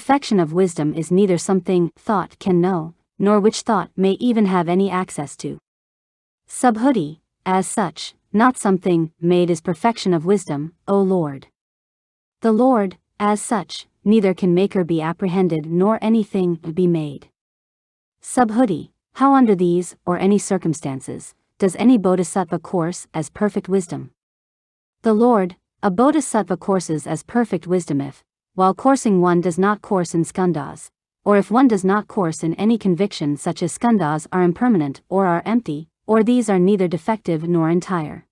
perfection of wisdom is neither something thought can know, nor which thought may even have any access to. Subhuti, as such, not something made is perfection of wisdom, O Lord. The Lord, as such, neither can make or be apprehended nor anything be made. Subhuti, how under these, or any circumstances, does any bodhisattva course as perfect wisdom? The Lord, a bodhisattva courses as perfect wisdom if, while coursing one does not course in skandhas, or if one does not course in any conviction such as skandhas are impermanent or are empty, or these are neither defective nor entire.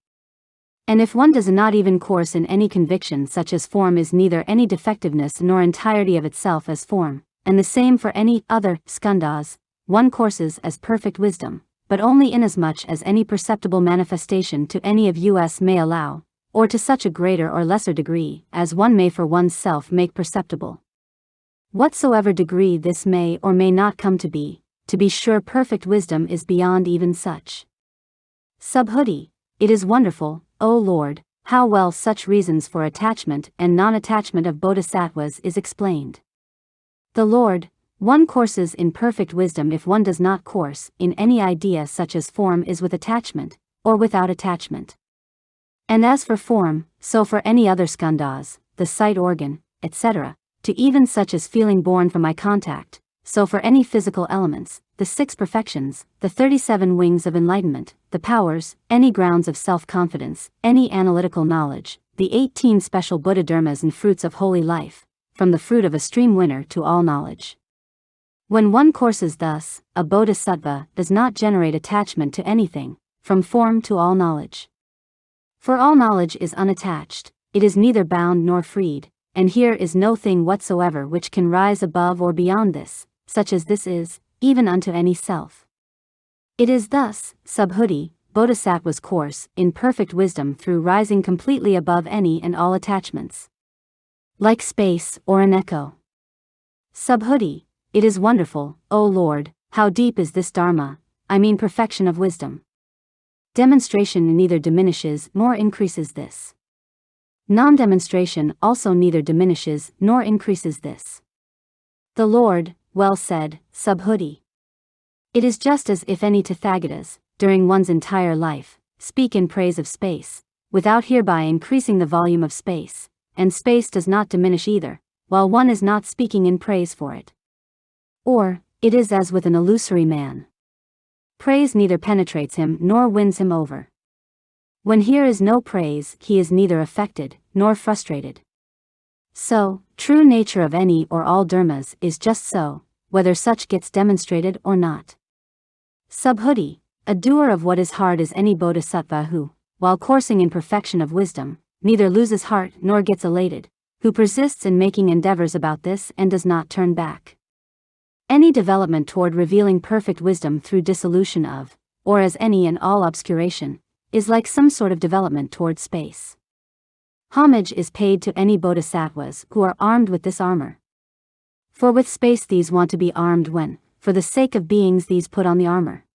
And if one does not even course in any conviction such as form is neither any defectiveness nor entirety of itself as form, and the same for any other skandhas, one courses as perfect wisdom, but only inasmuch as any perceptible manifestation to any of us may allow, or to such a greater or lesser degree as one may for one's self make perceptible. Whatsoever degree this may or may not come to be sure perfect wisdom is beyond even such. Subhuti, it is wonderful, O Lord, how well such reasons for attachment and non-attachment of bodhisattvas is explained. The Lord, one courses in perfect wisdom if one does not course in any idea such as form is with attachment, or without attachment. And as for form, so for any other skandhas, the sight organ, etc., to even such as feeling born from eye contact, so for any physical elements, the 6 perfections, the 37 wings of enlightenment, the powers, any grounds of self-confidence, any analytical knowledge, the 18 special Buddha dharmas and fruits of holy life, from the fruit of a stream winner to all knowledge. When one courses thus, a bodhisattva does not generate attachment to anything, from form to all knowledge. For all knowledge is unattached, it is neither bound nor freed, and here is no thing whatsoever which can rise above or beyond this, such as this is, even unto any self. It is thus, Subhuti, bodhisattva's course in perfect wisdom through rising completely above any and all attachments. Like space or an echo. Subhuti, it is wonderful, O Lord, how deep is this Dharma, I mean perfection of wisdom. Demonstration neither diminishes nor increases this. Non-demonstration also neither diminishes nor increases this. The Lord, well said, Subhuti. It is just as if any Tathagatas, during one's entire life, speak in praise of space, without hereby increasing the volume of space, and space does not diminish either, while one is not speaking in praise for it. Or, it is as with an illusory man. Praise neither penetrates him nor wins him over. When here is no praise, he is neither affected nor frustrated. So, true nature of any or all dharmas is just so, whether such gets demonstrated or not. Subhuti, a doer of what is hard is any bodhisattva who, while coursing in perfection of wisdom, neither loses heart nor gets elated, who persists in making endeavors about this and does not turn back. Any development toward revealing perfect wisdom through dissolution of, or as any and all obscuration, is like some sort of development toward space. Homage is paid to any bodhisattvas who are armed with this armor. For with space these want to be armed when, for the sake of beings these put on the armor.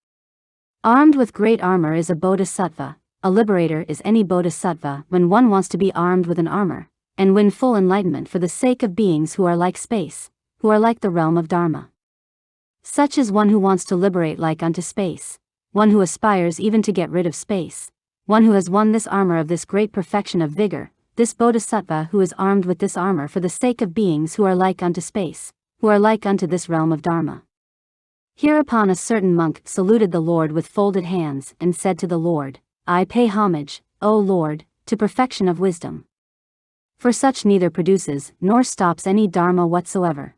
Armed with great armor is a bodhisattva, a liberator is any bodhisattva when one wants to be armed with an armor, and win full enlightenment for the sake of beings who are like space, who are like the realm of Dharma. Such is one who wants to liberate like unto space, one who aspires even to get rid of space, one who has won this armor of this great perfection of vigor, this bodhisattva who is armed with this armor for the sake of beings who are like unto space, who are like unto this realm of Dharma. Hereupon a certain monk saluted the Lord with folded hands and said to the Lord, I pay homage, O Lord, to perfection of wisdom. For such neither produces nor stops any dharma whatsoever.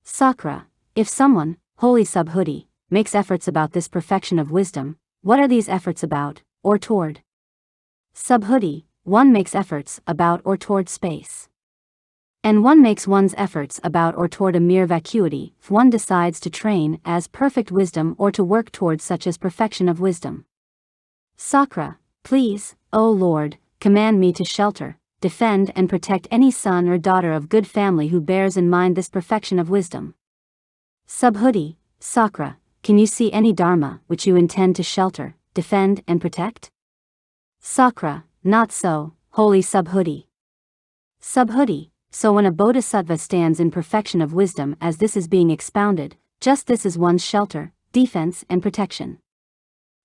Sakra, if someone, holy Subhuti, makes efforts about this perfection of wisdom, what are these efforts about, or toward? Subhuti, one makes efforts about or toward space. And one makes one's efforts about or toward a mere vacuity if one decides to train as perfect wisdom or to work toward such as perfection of wisdom. Sakra, please, O Lord, command me to shelter, defend and protect any son or daughter of good family who bears in mind this perfection of wisdom. Subhuti, Sakra, can you see any dharma which you intend to shelter, defend and protect? Sakra, not so, holy Subhuti. Subhuti, so when a bodhisattva stands in perfection of wisdom as this is being expounded, just this is one's shelter, defense and protection.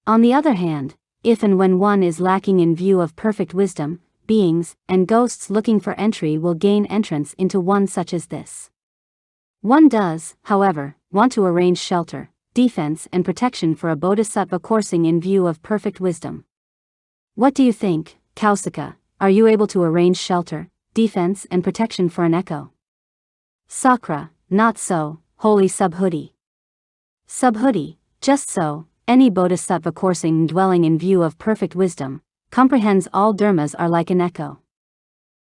On the other hand, if and when one is lacking in view of perfect wisdom, beings and ghosts looking for entry will gain entrance into one such as this. One does, however, want to arrange shelter, defense and protection for a bodhisattva coursing in view of perfect wisdom. What do you think, Kausika? Are you able to arrange shelter, defense and protection for an echo? Sakra, not so, holy Subhuti. Subhuti, just so, any bodhisattva coursing and dwelling in view of perfect wisdom, comprehends all dharmas are like an echo.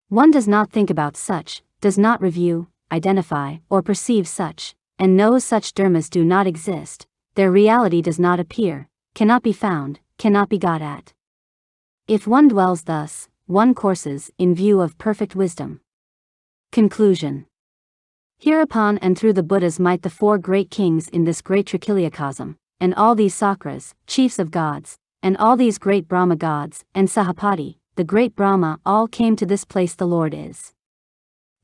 One does not think about such, does not review, identify, or perceive such, and knows such dharmas do not exist, their reality does not appear, cannot be found, cannot be got at. If one dwells thus, one courses in view of perfect wisdom. Conclusion. Hereupon and through the Buddha's might the four great kings in this great trichiliacosm, and all these Sakras, chiefs of gods, and all these great Brahma gods, and Sahapati, the great Brahma, all came to this place the Lord is.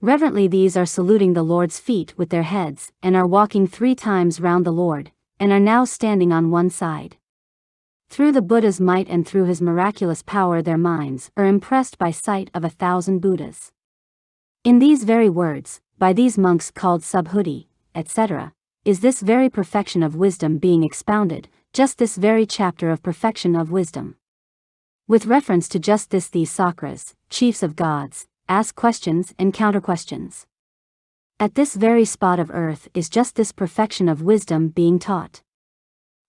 Reverently these are saluting the Lord's feet with their heads, and are walking 3 times round the Lord, and are now standing on one side. Through the Buddha's might and through his miraculous power their minds are impressed by sight of 1,000 Buddhas. In these very words, by these monks called Subhuti, etc., is this very perfection of wisdom being expounded, just this very chapter of perfection of wisdom. With reference to just this these Sakras, chiefs of gods, ask questions and counter-questions. At this very spot of earth is just this perfection of wisdom being taught.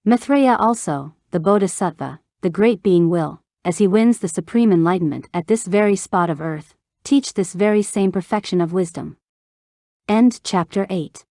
Maitreya also, the Bodhisattva, the great being will, as he wins the supreme enlightenment at this very spot of earth, teach this very same perfection of wisdom. End chapter 8.